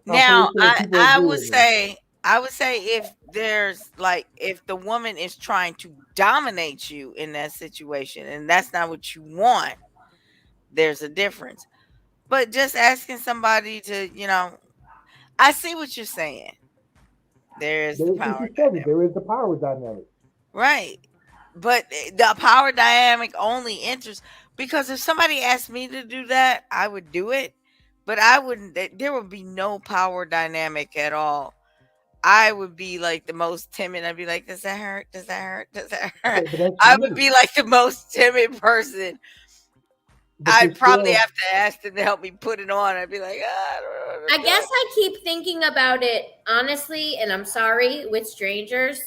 Speaker 3: Now, I would say I would say if the woman is trying to dominate you in that situation and that's not what you want, there's a difference. But just asking somebody to, I see what you're saying. There's the
Speaker 1: This
Speaker 3: power
Speaker 1: is said
Speaker 3: dynamic.
Speaker 1: there is the power dynamic.
Speaker 3: Right. But the power dynamic only enters because if somebody asked me to do that, I would do it. But I wouldn't, there would be no power dynamic at all. I would be like the most timid. I'd be like, does that hurt? Does that hurt? Does that hurt?
Speaker 1: Okay, but that's
Speaker 3: I would
Speaker 1: you.
Speaker 3: be like the most timid person.
Speaker 1: But you're
Speaker 3: I'd probably
Speaker 1: still
Speaker 3: have to ask them to help me put it on. I'd be like, I don't know what
Speaker 2: I
Speaker 3: I'm
Speaker 2: guess
Speaker 3: doing.
Speaker 2: I keep thinking about it honestly, and I'm sorry, with strangers.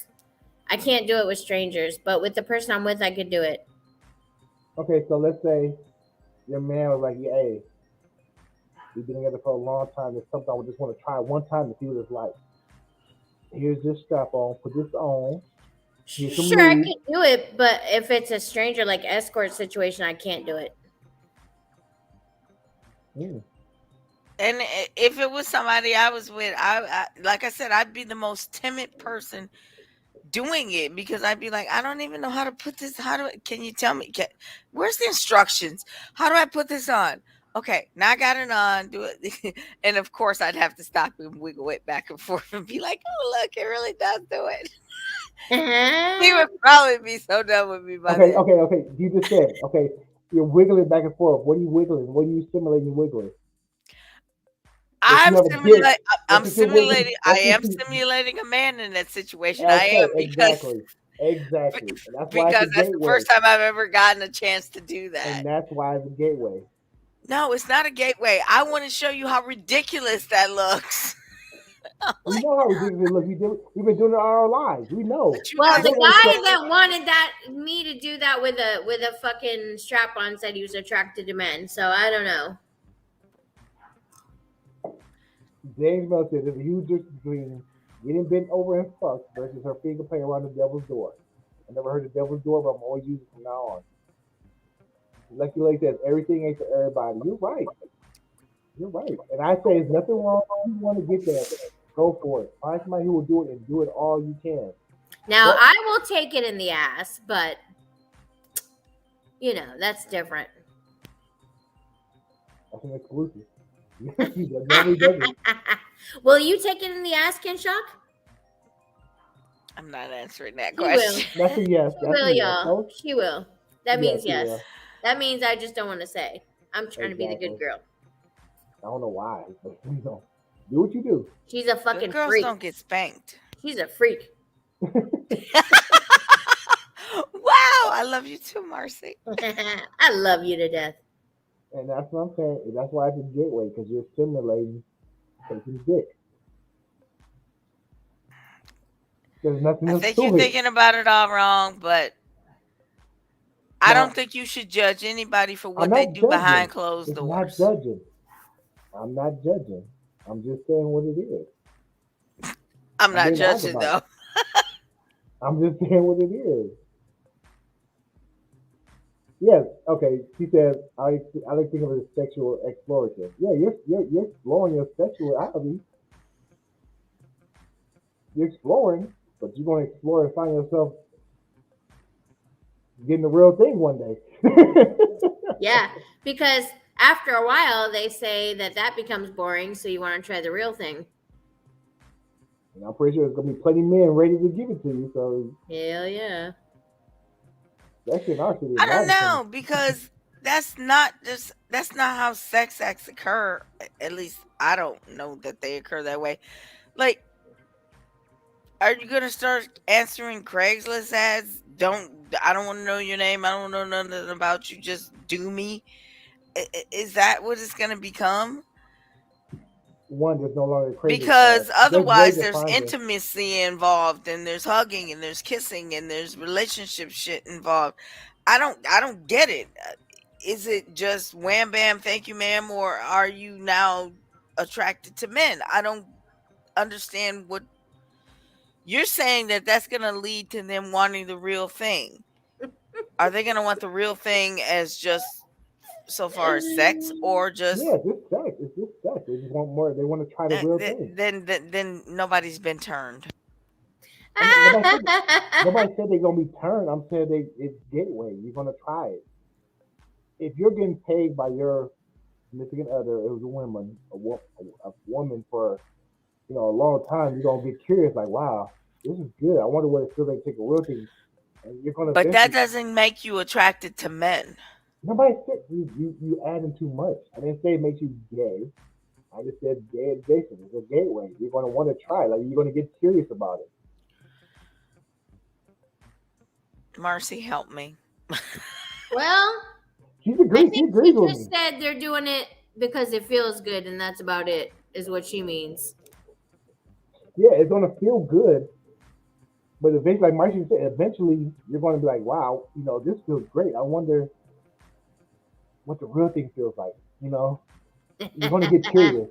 Speaker 2: I can't do it with strangers, but with the person I'm with, I could do it.
Speaker 1: okay. So let's say your man was like, yeah, hey, we've been together for a long time. There's something I would just want to try one time to see what it's like. Here's this strap on. Put this on. Here's some
Speaker 2: Sure, I
Speaker 1: lube.
Speaker 2: could do it, but if it's a stranger, like escort situation, I can't do it.
Speaker 1: Mm.
Speaker 3: And if it was somebody I was with, like I said, I'd be the most timid person doing it because I'd be like, I don't even know how to put this. Can you tell me? Where's the instructions? How do I put this on? Okay, now I got it on. Do it. And of course, I'd have to stop and wiggle it back and forth and be like, oh, look, it really does do it. He would probably be so done with me by then.
Speaker 1: Okay. You just said, okay, you're wiggling back and forth. What are you wiggling? What are you simulating wiggling? If you
Speaker 3: I'm
Speaker 1: have a dick,
Speaker 3: simulating.
Speaker 1: that's
Speaker 3: I'm
Speaker 1: what you're wiggling.
Speaker 3: simulating. I
Speaker 1: That's what
Speaker 3: am
Speaker 1: you.
Speaker 3: simulating a man in that situation. I
Speaker 1: Okay,
Speaker 3: am
Speaker 1: exactly. Exactly. And that's why it's a
Speaker 3: because that's the
Speaker 1: gateway.
Speaker 3: first time I've ever gotten a chance to do that.
Speaker 1: And that's why it's a gateway.
Speaker 3: No, it's not a gateway. I want to show you how ridiculous that looks.
Speaker 1: We
Speaker 3: Like,
Speaker 1: know how ridiculous it looks. We've been doing it all our lives. We know.
Speaker 3: but you
Speaker 2: Well,
Speaker 3: guys,
Speaker 2: the
Speaker 1: You don't
Speaker 2: guy
Speaker 1: understand.
Speaker 2: that wanted me to do that with a fucking strap on said he was attracted to men. So I don't know.
Speaker 1: James Mel said there's a huge difference between getting bent over and fucked versus her finger playing around the devil's door. I never heard the devil's door, but I'm always using it from now on. Lucky Lake says everything ain't for everybody. You're right. You're right. And I say there's nothing wrong if you want to get there. Go for it. Find somebody who will do it and do it all you can.
Speaker 2: Now
Speaker 1: But
Speaker 2: I will take it in the ass, but that's different.
Speaker 1: that's an exclusive. He normally doesn't.
Speaker 2: Will you take it in the ass, Kinshok?
Speaker 3: I'm not answering that
Speaker 2: She will.
Speaker 3: question.
Speaker 1: That's a yes.
Speaker 2: She
Speaker 1: That's
Speaker 2: will,
Speaker 1: a yes.
Speaker 2: y'all.
Speaker 1: No?
Speaker 2: She will. That
Speaker 1: Yes,
Speaker 2: means
Speaker 1: she
Speaker 2: yes.
Speaker 1: will.
Speaker 2: That means I just don't want to say. I'm trying to be the good
Speaker 1: Exactly.
Speaker 2: girl.
Speaker 1: I don't know why, but do what you do.
Speaker 2: She's a
Speaker 3: Good
Speaker 2: fucking
Speaker 3: girls
Speaker 2: freak.
Speaker 3: don't get spanked.
Speaker 2: She's a freak.
Speaker 3: Wow, I love you too, Marcy.
Speaker 2: I love you to death.
Speaker 1: And that's what I'm saying. That's why it's a gateway, because you're simulating taking dick. There's nothing
Speaker 3: I
Speaker 1: else
Speaker 3: think
Speaker 1: to
Speaker 3: you're
Speaker 1: it.
Speaker 3: thinking about it all wrong, but I
Speaker 1: Now,
Speaker 3: don't think you should judge anybody for
Speaker 1: I'm
Speaker 3: what they
Speaker 1: not
Speaker 3: do behind
Speaker 1: judging.
Speaker 3: closed
Speaker 1: It's not
Speaker 3: doors.
Speaker 1: judging. I'm not judging. I'm just saying what it is.
Speaker 3: I'm
Speaker 1: I'm
Speaker 3: not
Speaker 1: being honest
Speaker 3: judging
Speaker 1: about it.
Speaker 3: though.
Speaker 1: I'm just saying what it is. Yes, okay. She said, I like to think of it as sexual exploration. Yeah, you're exploring your sexuality. You're exploring, but you're going to explore and find yourself getting the real thing one day.
Speaker 2: Yeah, because after a while, they say that becomes boring, so you want to try the real thing.
Speaker 1: And I'm pretty sure there's going to be plenty of men ready to give it to you. So,
Speaker 2: Hell yeah.
Speaker 1: especially in our city.
Speaker 3: I don't know because that's not how sex acts occur. At least I don't know that they occur that way. Like, are you gonna start answering Craigslist ads? I don't want to know your name. I don't know nothing about you. Just do me. Is that what it's gonna become?
Speaker 1: One, there's no longer crazy.
Speaker 3: Because otherwise
Speaker 1: there's
Speaker 3: there's
Speaker 1: way to find it.
Speaker 3: intimacy involved and there's hugging and there's kissing and there's relationship shit involved. I don't get it. Is it just wham bam thank you ma'am, or are you now attracted to men? I don't understand what you're saying. That's going to lead to them wanting the real thing. Are they going to want the real thing as just so far as sex, or just
Speaker 1: Yes, it's sex. It's just sex. They just want more. They want to try the real thing.
Speaker 3: Then nobody's been turned.
Speaker 1: Nobody said they're gonna be turned. I'm saying it's gateway. You're gonna try it. If you're getting paid by your significant other, it was a woman, a woman for a long time, you're gonna get curious, like, wow, this is good. I wonder what it feels like to take a real thing. And you're gonna.
Speaker 3: But that doesn't make you attracted to men.
Speaker 1: Nobody said you adding too much. I didn't say it makes you gay. I just said gay adjacent. It's a gateway. You're gonna want to try. Like, you're gonna get curious about it.
Speaker 3: Marcy, help me.
Speaker 2: Well,
Speaker 1: I think
Speaker 2: she just said they're doing it because it feels good, and that's about it, is what she means.
Speaker 1: Yeah, it's gonna feel good, but eventually, like Marcy said, eventually you're gonna be like, wow, this feels great. I wonder what the real thing feels like. You're gonna get curious.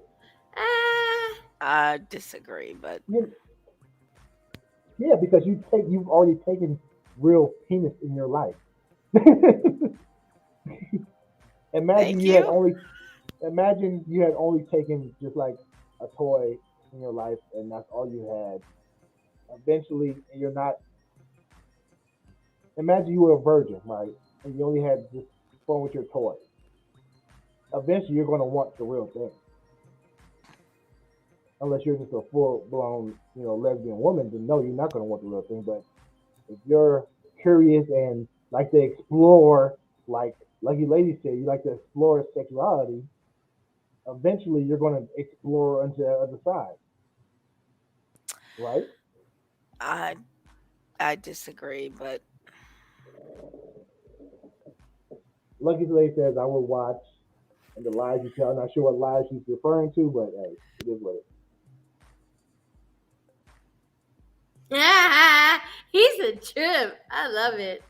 Speaker 3: I disagree, but
Speaker 1: yeah, because you've already taken real penis in your life. Imagine you had only taken just like a toy in your life, and that's all you had. Eventually, you're not. Imagine you were a virgin, right? And you only had just fun with your toy. Eventually, you're going to want the real thing. Unless you're just a full-blown, lesbian woman, then no, you're not going to want the real thing. But if you're curious and like to explore, like Lucky Lady said, you like to explore sexuality, eventually you're going to explore onto the other side. Right?
Speaker 3: I disagree, but
Speaker 1: Lucky Lady says, I will watch and the lies you tell. I'm not sure what lies she's referring to, but hey, it is what it
Speaker 2: is. He's a trip. I love it.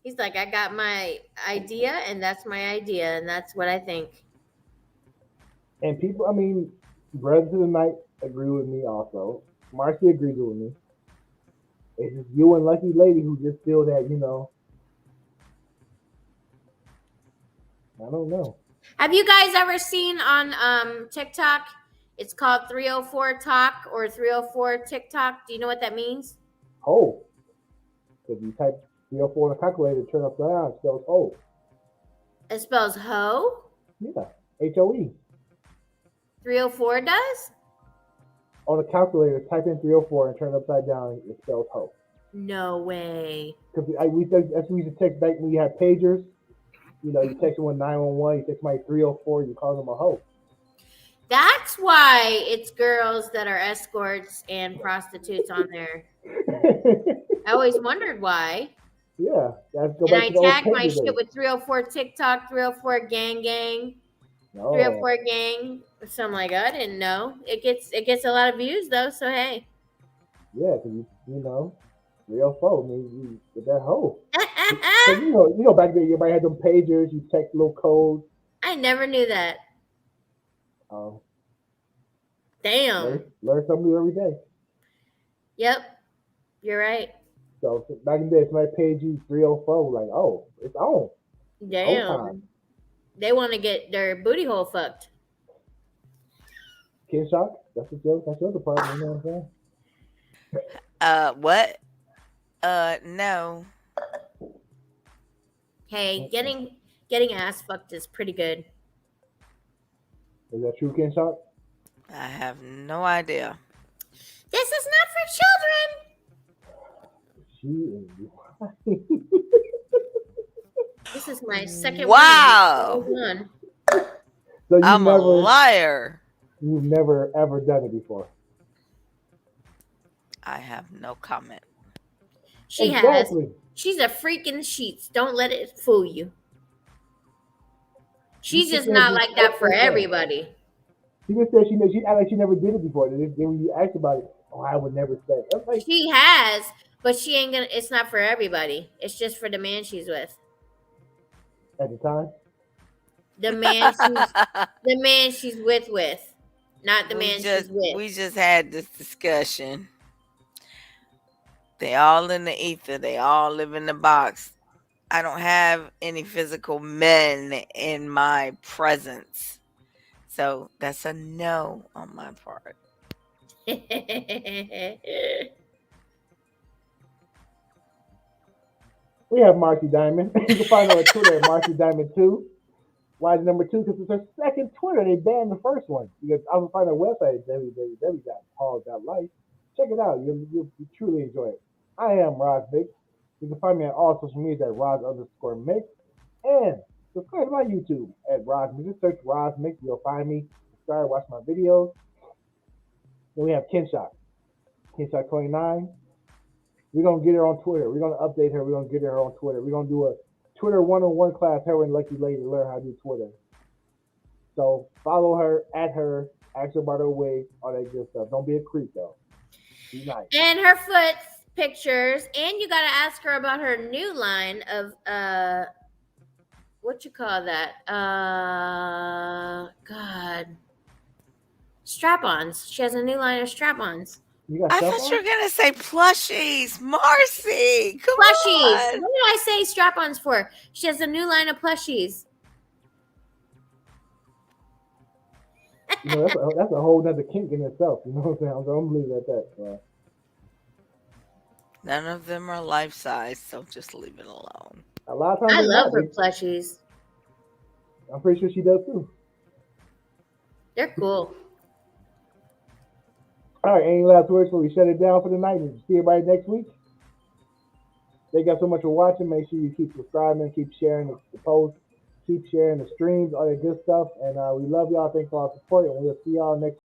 Speaker 2: He's like, I got my idea, and that's my idea, and that's what I think.
Speaker 1: And people, Brothers of the Night agree with me also. Marcy agrees with me. It's just you and Lucky Lady who just feel that, I don't know.
Speaker 2: Have you guys ever seen on TikTok? It's called 304 Talk or 304 TikTok. Do you know what that means?
Speaker 1: Oh. If you type 304 on a calculator, turn upside down, it spells hoe.
Speaker 2: It spells hoe?
Speaker 1: Yeah. HOE.
Speaker 2: 304 does?
Speaker 1: On a calculator, type in 304 and turn it upside down, it spells hoe.
Speaker 2: No way.
Speaker 1: Because we used to text back when you had pagers. You text someone 911, you text somebody 304, you call them a hoe.
Speaker 2: That's why it's girls that are escorts and prostitutes on there. I always wondered why.
Speaker 1: Yeah.
Speaker 2: And I tag my shit with 304 TikTok, 304 gang, 304 gang. So I'm like, I didn't know. It gets a lot of views though, so hey.
Speaker 1: Yeah, because 304 means you get that hoe. Back then everybody had them pagers, you text little codes.
Speaker 2: I never knew that. Damn.
Speaker 1: Learn something new every day.
Speaker 2: Yep. You're right.
Speaker 1: So back in the day, somebody paid you 304, like, oh, it's on.
Speaker 2: Damn. They want to get their booty hole fucked.
Speaker 1: Kinshok, that's your department, you know what
Speaker 3: I'm saying? What? No.
Speaker 2: Hey, getting ass fucked is pretty good.
Speaker 1: Is that true, Kinshok?
Speaker 3: I have no idea.
Speaker 2: This is not for children. This is my second one.
Speaker 1: So
Speaker 3: I'm a liar.
Speaker 1: You've never ever done it before.
Speaker 3: I have no comment.
Speaker 2: She has. She's a freak in the sheets. Don't let it fool you. She's just not like that for everybody.
Speaker 1: She just said she act like she never did it before. Then when you ask about it, I would never say. Like,
Speaker 2: she has, but she ain't gonna. It's not for everybody. It's just for the man she's with.
Speaker 1: At the time.
Speaker 2: The man she's with, not the man she's with.
Speaker 3: We just had this discussion. They all in the ether. They all live in the box. I don't have any physical men in my presence. So that's a no on my part.
Speaker 1: We have Marcy Diamond. You can find her on Twitter at Marcy Diamond 2. Why is number 2? Because it's her second Twitter. They banned the first one. You can also find her website at www.paul.life. Check it out. You'll truly enjoy it. I am Ras Mixx. You can find me on all social media at Ras_Mixx. And subscribe to my YouTube at Ras Mixx. Just search Ras Mixx. You'll find me. Subscribe, watch my videos. Then we have Kinshok. Kinshok 29. We're going to get her on Twitter. We're going to update her. We're going to get her on Twitter. We're going to do a Twitter one-on-one class, her and Lucky Lady, learn how to do Twitter. So follow her, at her, ask her about her wig, all that good stuff. Don't be a creep, though. Be nice.
Speaker 2: And her foot pictures. And you got to ask her about her new line of, what you call that? God. Strap-ons. She has a new line of strap-ons.
Speaker 3: I thought you were going to say plushies. Marcy, come
Speaker 2: plushies.
Speaker 3: on.
Speaker 2: What did I say strap-ons for? She has a new line of plushies.
Speaker 1: You know, that's a whole nother kink in itself. You know what I'm saying? I'm going to leave it at that. So.
Speaker 3: None of them are life-size, so just leave it alone.
Speaker 1: A lot of times
Speaker 2: I love her plushies.
Speaker 1: I'm pretty sure she does too.
Speaker 2: They're cool.
Speaker 1: All right, any last words before we shut it down for the night? And see everybody next week. Thank you guys so much for watching. Make sure you keep subscribing, keep sharing the posts, keep sharing the streams, all that good stuff. And we love y'all. Thanks for all the support, and we'll see y'all next